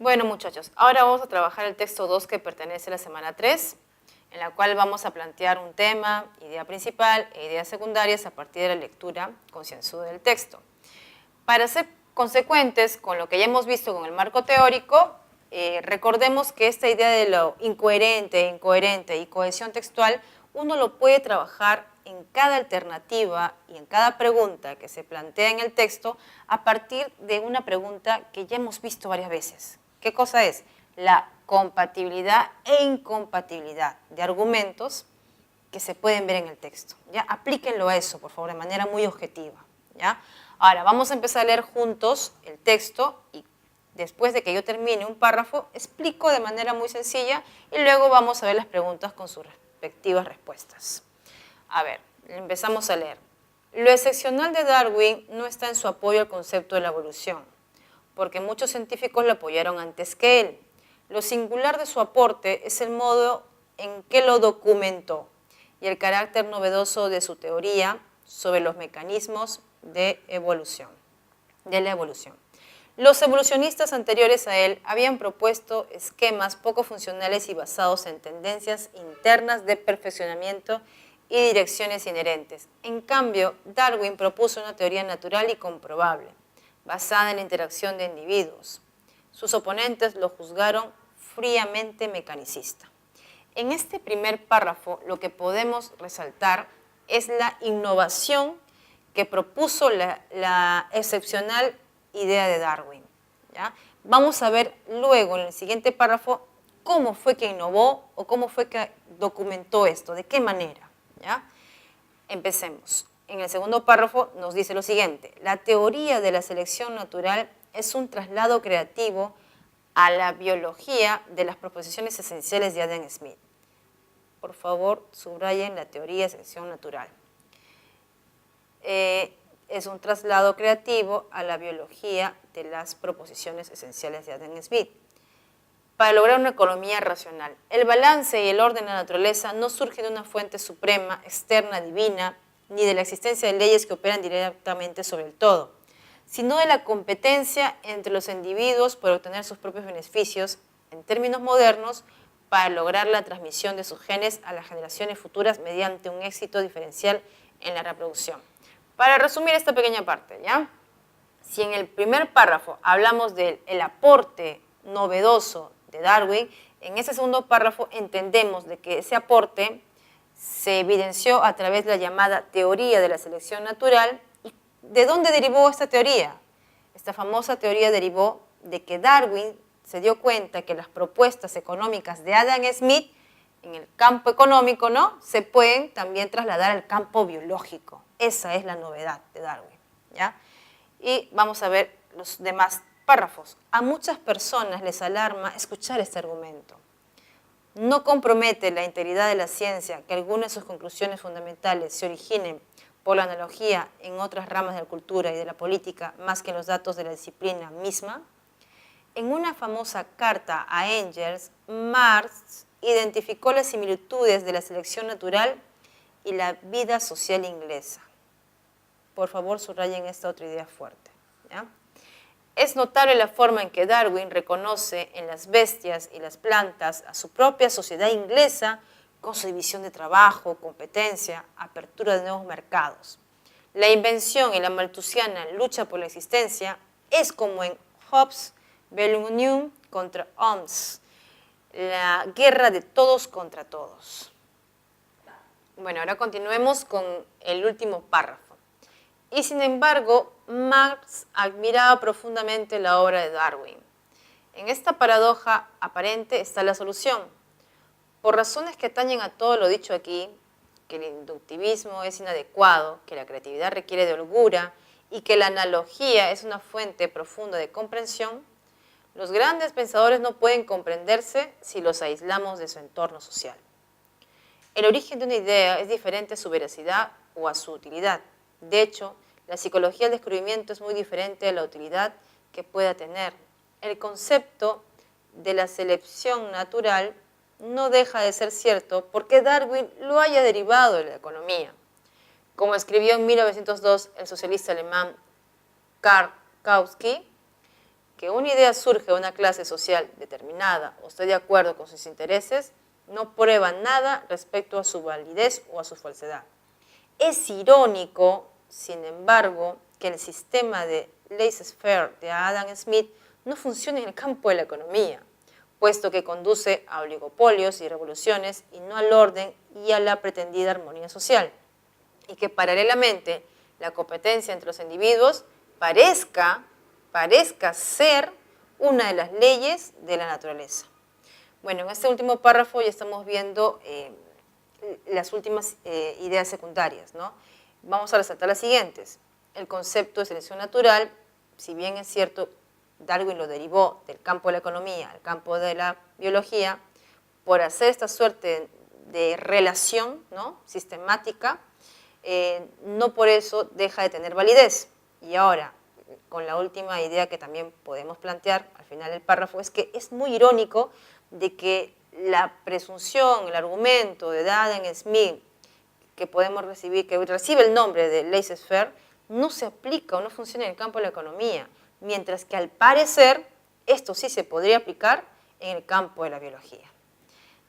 Bueno, muchachos, ahora vamos a trabajar el texto 2 que pertenece a la semana 3, en la cual vamos a plantear un tema, idea principal e ideas secundarias a partir de la lectura concienzuda del texto. Para ser consecuentes con lo que ya hemos visto con el marco teórico, recordemos que esta idea de lo incoherente, incoherente y cohesión textual, uno lo puede trabajar en cada alternativa y en cada pregunta que se plantea en el texto a partir de una pregunta que ya hemos visto varias veces. ¿Qué cosa es? La compatibilidad e incompatibilidad de argumentos que se pueden ver en el texto. ¿Ya? Aplíquenlo a eso, por favor, de manera muy objetiva. ¿Ya? Ahora, vamos a empezar a leer juntos el texto y después de que yo termine un párrafo, explico de manera muy sencilla y luego vamos a ver las preguntas con sus respectivas respuestas. A ver, empezamos a leer. Lo excepcional de Darwin no está en su apoyo al concepto de la evolución, porque muchos científicos lo apoyaron antes que él. Lo singular de su aporte es el modo en que lo documentó y el carácter novedoso de su teoría sobre los mecanismos de la evolución. Los evolucionistas anteriores a él habían propuesto esquemas poco funcionales y basados en tendencias internas de perfeccionamiento y direcciones inherentes. En cambio, Darwin propuso una teoría natural y comprobable, basada en la interacción de individuos. Sus oponentes lo juzgaron fríamente mecanicista. En este primer párrafo, lo que podemos resaltar es la innovación que propuso la excepcional idea de Darwin. ¿Ya? Vamos a ver luego en el siguiente párrafo cómo fue que innovó o cómo fue que documentó esto, de qué manera. ¿Ya? Empecemos. En el segundo párrafo nos dice lo siguiente: la teoría de la selección natural es un traslado creativo a la biología de las proposiciones esenciales de Adam Smith. Por favor, subrayen la teoría de selección natural. Es un traslado creativo a la biología de las proposiciones esenciales de Adam Smith. Para lograr una economía racional, el balance y el orden de la naturaleza no surgen de una fuente suprema, externa, divina, ni de la existencia de leyes que operan directamente sobre el todo, sino de la competencia entre los individuos por obtener sus propios beneficios, en términos modernos, para lograr la transmisión de sus genes a las generaciones futuras mediante un éxito diferencial en la reproducción. Para resumir esta pequeña parte, ¿ya? Si en el primer párrafo hablamos del aporte novedoso de Darwin, en ese segundo párrafo entendemos de que ese aporte se evidenció a través de la llamada teoría de la selección natural. ¿Y de dónde derivó esta teoría? Esta famosa teoría derivó de que Darwin se dio cuenta que las propuestas económicas de Adam Smith en el campo económico, ¿no?, se pueden también trasladar al campo biológico. Esa es la novedad de Darwin, ¿ya? Y vamos a ver los demás párrafos. A muchas personas les alarma escuchar este argumento. No compromete la integridad de la ciencia que algunas de sus conclusiones fundamentales se originen por la analogía en otras ramas de la cultura y de la política más que en los datos de la disciplina misma. En una famosa carta a Engels, Marx identificó las similitudes de la selección natural y la vida social inglesa. Por favor, subrayen esta otra idea fuerte, ¿ya? Es notable la forma en que Darwin reconoce en las bestias y las plantas a su propia sociedad inglesa con su división de trabajo, competencia, apertura de nuevos mercados. La invención y la malthusiana lucha por la existencia es como en Hobbes' Bellum Unum contra Hobbes, la guerra de todos contra todos. Bueno, ahora continuemos con el último párrafo. Y sin embargo, Marx admiraba profundamente la obra de Darwin. En esta paradoja aparente está la solución. Por razones que atañen a todo lo dicho aquí, que el inductivismo es inadecuado, que la creatividad requiere de holgura y que la analogía es una fuente profunda de comprensión, los grandes pensadores no pueden comprenderse si los aislamos de su entorno social. El origen de una idea es diferente a su veracidad o a su utilidad. De hecho, la psicología del descubrimiento es muy diferente a la utilidad que pueda tener. El concepto de la selección natural no deja de ser cierto porque Darwin lo haya derivado de la economía. Como escribió en 1902 el socialista alemán Karl Kautsky, que una idea surge de una clase social determinada o esté de acuerdo con sus intereses, no prueba nada respecto a su validez o a su falsedad. Es irónico, sin embargo, que el sistema de laissez-faire de Adam Smith no funcione en el campo de la economía, puesto que conduce a oligopolios y revoluciones y no al orden y a la pretendida armonía social, y que paralelamente la competencia entre los individuos parezca ser una de las leyes de la naturaleza. Bueno, en este último párrafo ya estamos viendo las últimas ideas secundarias, ¿no? Vamos a resaltar las siguientes. El concepto de selección natural, si bien es cierto, Darwin lo derivó del campo de la economía al campo de la biología, por hacer esta suerte de relación, ¿no?, sistemática, no por eso deja de tener validez. Y ahora, con la última idea que también podemos plantear al final del párrafo, es que es muy irónico de que la presunción, el argumento de Adam Smith que podemos recibir, que recibe el nombre de laissez-faire, no se aplica o no funciona en el campo de la economía, mientras que al parecer esto sí se podría aplicar en el campo de la biología.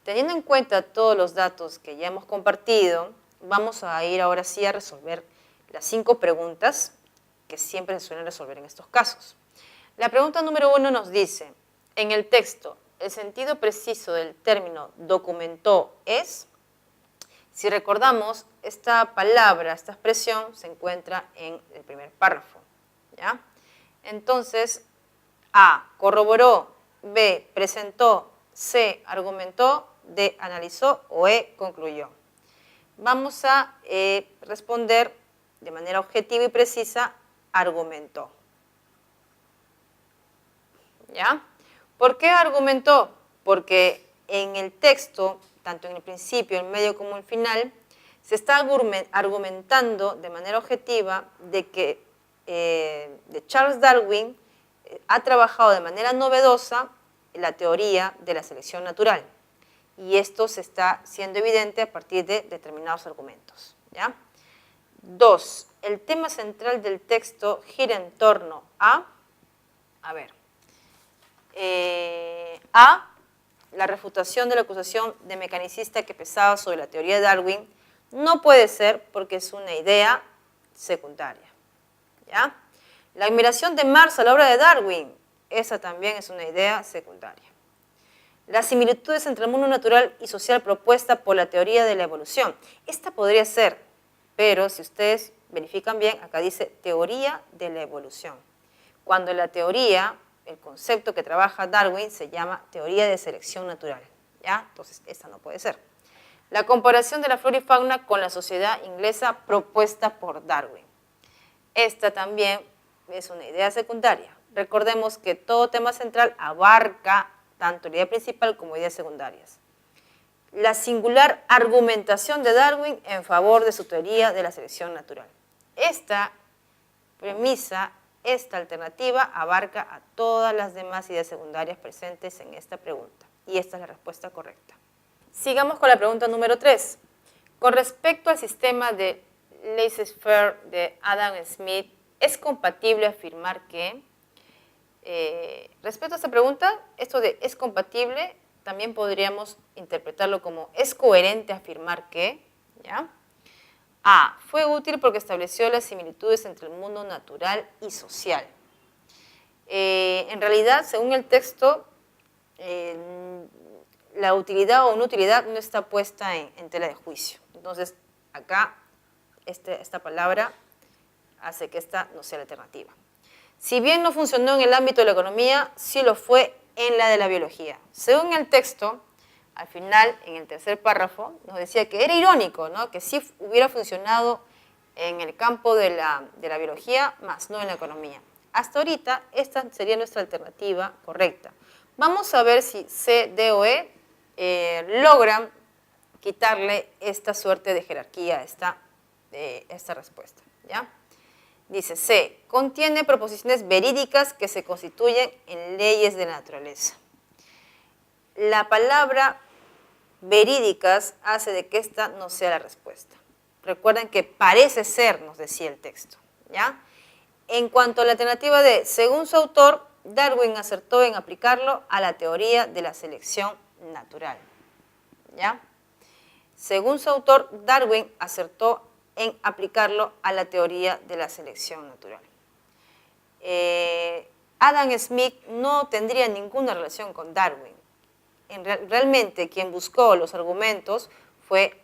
Teniendo en cuenta todos los datos que ya hemos compartido, vamos a ir ahora sí a resolver las 5 preguntas que siempre se suelen resolver en estos casos. La pregunta número 1 nos dice, en el texto, el sentido preciso del término documentó es. Si recordamos, esta palabra, esta expresión se encuentra en el primer párrafo, ¿ya? Entonces, A, corroboró, B, presentó, C, argumentó, D, analizó o E, concluyó. Vamos a responder de manera objetiva y precisa, argumentó. ¿Ya? ¿Por qué argumentó? Porque en el texto, tanto en el principio, el medio como el final, se está argumentando de manera objetiva de que de Charles Darwin ha trabajado de manera novedosa la teoría de la selección natural. Y esto se está siendo evidente a partir de determinados argumentos, ¿ya? 2. El tema central del texto gira en torno a la refutación de la acusación de mecanicista que pesaba sobre la teoría de Darwin no puede ser porque es una idea secundaria, ¿ya? La admiración de Marx a la obra de Darwin, esa también es una idea secundaria. Las similitudes entre el mundo natural y social propuesta por la teoría de la evolución, esta podría ser, pero si ustedes verifican bien, acá dice teoría de la evolución, cuando la teoría, el concepto que trabaja Darwin se llama teoría de selección natural, ¿ya? Entonces, esta no puede ser. La comparación de la flora y fauna con la sociedad inglesa propuesta por Darwin. Esta también es una idea secundaria. Recordemos que todo tema central abarca tanto la idea principal como ideas secundarias. La singular argumentación de Darwin en favor de su teoría de la selección natural. Esta premisa, esta alternativa abarca a todas las demás ideas secundarias presentes en esta pregunta. Y esta es la respuesta correcta. Sigamos con la pregunta número 3. Con respecto al sistema de laissez-faire de Adam Smith, ¿es compatible afirmar que? Respecto a esta pregunta, esto de es compatible, también podríamos interpretarlo como es coherente afirmar que, ¿ya? A, fue útil porque estableció las similitudes entre el mundo natural y social. En realidad, según el texto, la utilidad o inutilidad no está puesta en tela de juicio. Entonces, acá esta palabra hace que esta no sea la alternativa. Si bien no funcionó en el ámbito de la economía, sí lo fue en la de la biología. Según el texto, al final, en el tercer párrafo, nos decía que era irónico, ¿no?, que sí hubiera funcionado en el campo de la biología, más no en la economía. Hasta ahorita, esta sería nuestra alternativa correcta. Vamos a ver si C, D o E logran quitarle esta suerte de jerarquía a esta respuesta, ¿ya? Dice C, contiene proposiciones verídicas que se constituyen en leyes de la naturaleza. La palabra verídicas hace de que esta no sea la respuesta. Recuerden que parece ser, nos decía el texto, ¿ya? En cuanto a la alternativa D, según su autor, Darwin acertó en aplicarlo a la teoría de la selección natural. ¿Ya? Según su autor, Darwin acertó en aplicarlo a la teoría de la selección natural. Adam Smith no tendría ninguna relación con Darwin. Realmente quien buscó los argumentos fue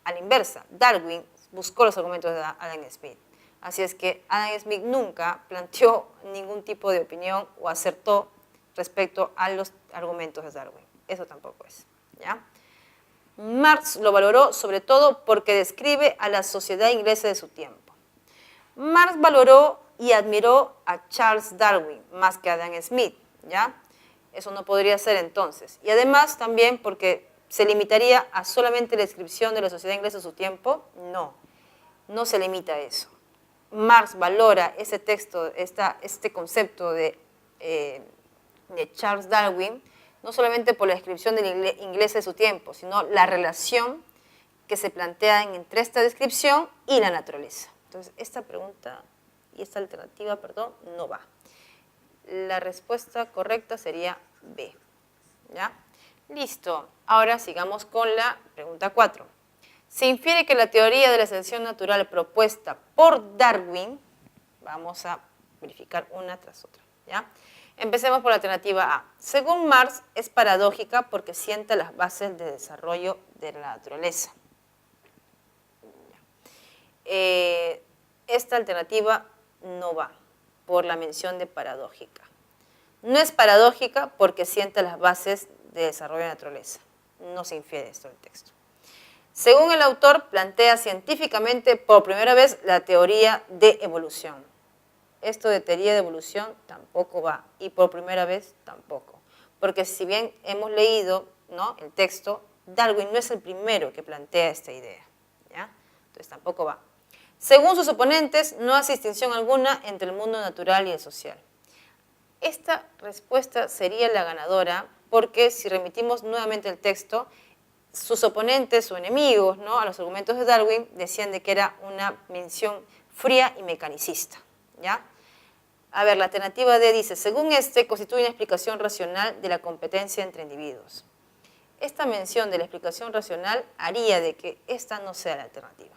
a la inversa. Darwin buscó los argumentos de Adam Smith. Así es que Adam Smith nunca planteó ningún tipo de opinión o acertó respecto a los argumentos de Darwin. Eso tampoco es. ¿Ya? Marx lo valoró sobre todo porque describe a la sociedad inglesa de su tiempo. Marx valoró y admiró a Charles Darwin más que a Adam Smith. ¿Ya? Eso no podría ser entonces. Y además también porque se limitaría a solamente la descripción de la sociedad inglesa de su tiempo. No se limita a eso. Marx valora ese texto, este concepto de Charles Darwin, no solamente por la descripción del inglés de su tiempo, sino la relación que se plantea entre esta descripción y la naturaleza. Entonces, esta pregunta y esta alternativa, no va. La respuesta correcta sería B. ¿Ya? Listo. Ahora sigamos con la pregunta 4. Se infiere que la teoría de la selección natural propuesta por Darwin, vamos a verificar una tras otra, ¿ya? Empecemos por la alternativa A. Según Marx, es paradójica porque sienta las bases de desarrollo de la naturaleza. Esta alternativa no va por la mención de paradójica. No es paradójica porque sienta las bases de desarrollo de la naturaleza. No se infiere esto del texto. Según el autor, plantea científicamente por primera vez la teoría de evolución. Esto de teoría de evolución tampoco va, y por primera vez tampoco. Porque si bien hemos leído, ¿no?, el texto, Darwin no es el primero que plantea esta idea. ¿Ya? Entonces tampoco va. Según sus oponentes, no hace distinción alguna entre el mundo natural y el social. Esta respuesta sería la ganadora porque si remitimos nuevamente el texto, sus oponentes o enemigos, ¿no?, a los argumentos de Darwin decían de que era una mención fría y mecanicista. ¿Ya? A ver, la alternativa D dice, según este, constituye una explicación racional de la competencia entre individuos. Esta mención de la explicación racional haría de que esta no sea la alternativa.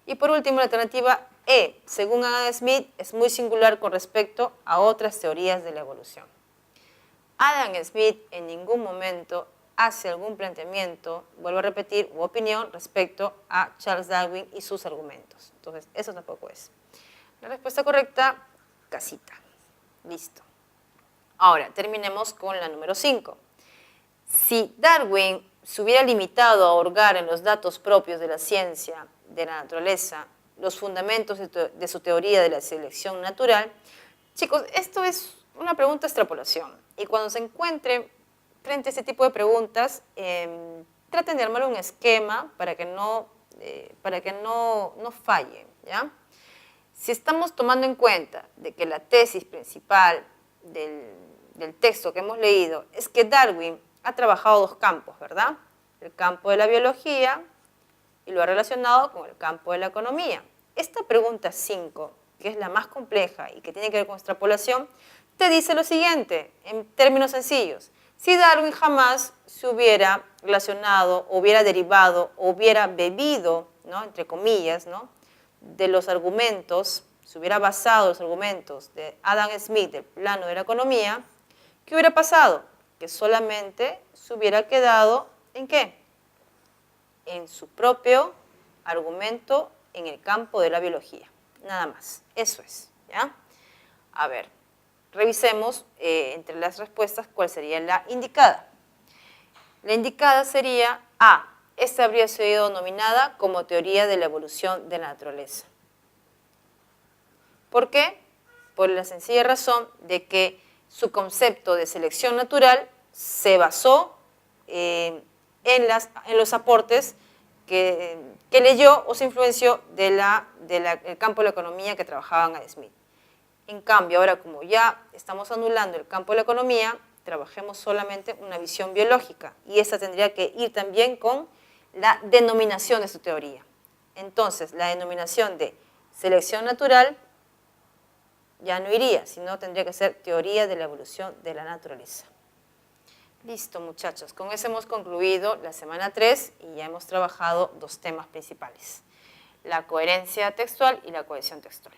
Y por último, la alternativa E, según Adam Smith, es muy singular con respecto a otras teorías de la evolución. Adam Smith en ningún momento hace algún planteamiento, vuelvo a repetir, u opinión respecto a Charles Darwin y sus argumentos. Entonces, eso tampoco es. La respuesta correcta, casita. Listo. Ahora, terminemos con la número 5. Si Darwin se hubiera limitado a hurgar en los datos propios de la ciencia, de la naturaleza, los fundamentos de su teoría de la selección natural, chicos, esto es una pregunta de extrapolación. Y cuando se encuentren frente a este tipo de preguntas, traten de armar un esquema para que no fallen, ¿ya? Si estamos tomando en cuenta de que la tesis principal del texto que hemos leído es que Darwin ha trabajado dos campos, ¿verdad? El campo de la biología y lo ha relacionado con el campo de la economía. Esta pregunta 5, que es la más compleja y que tiene que ver con extrapolación, te dice lo siguiente, en términos sencillos. Si Darwin jamás se hubiera relacionado, hubiera derivado, hubiera bebido, ¿no?, entre comillas, ¿no?, de los argumentos, se hubiera basado en los argumentos de Adam Smith del plano de la economía, ¿qué hubiera pasado? Que solamente se hubiera quedado ¿en qué? En su propio argumento en el campo de la biología. Nada más. Eso es. ¿Ya? A ver, revisemos entre las respuestas cuál sería la indicada. La indicada sería A. Esta habría sido denominada como teoría de la evolución de la naturaleza. ¿Por qué? Por la sencilla razón de que su concepto de selección natural se basó en los aportes que leyó o se influenció del campo de la economía que trabajaban Adam Smith. En cambio, ahora como ya estamos anulando el campo de la economía, trabajemos solamente una visión biológica y esa tendría que ir también con la denominación de su teoría. Entonces, la denominación de selección natural ya no iría, sino tendría que ser teoría de la evolución de la naturaleza. Listo, muchachos, con eso hemos concluido la semana 3 y ya hemos trabajado 2 temas principales: la coherencia textual y la cohesión textual.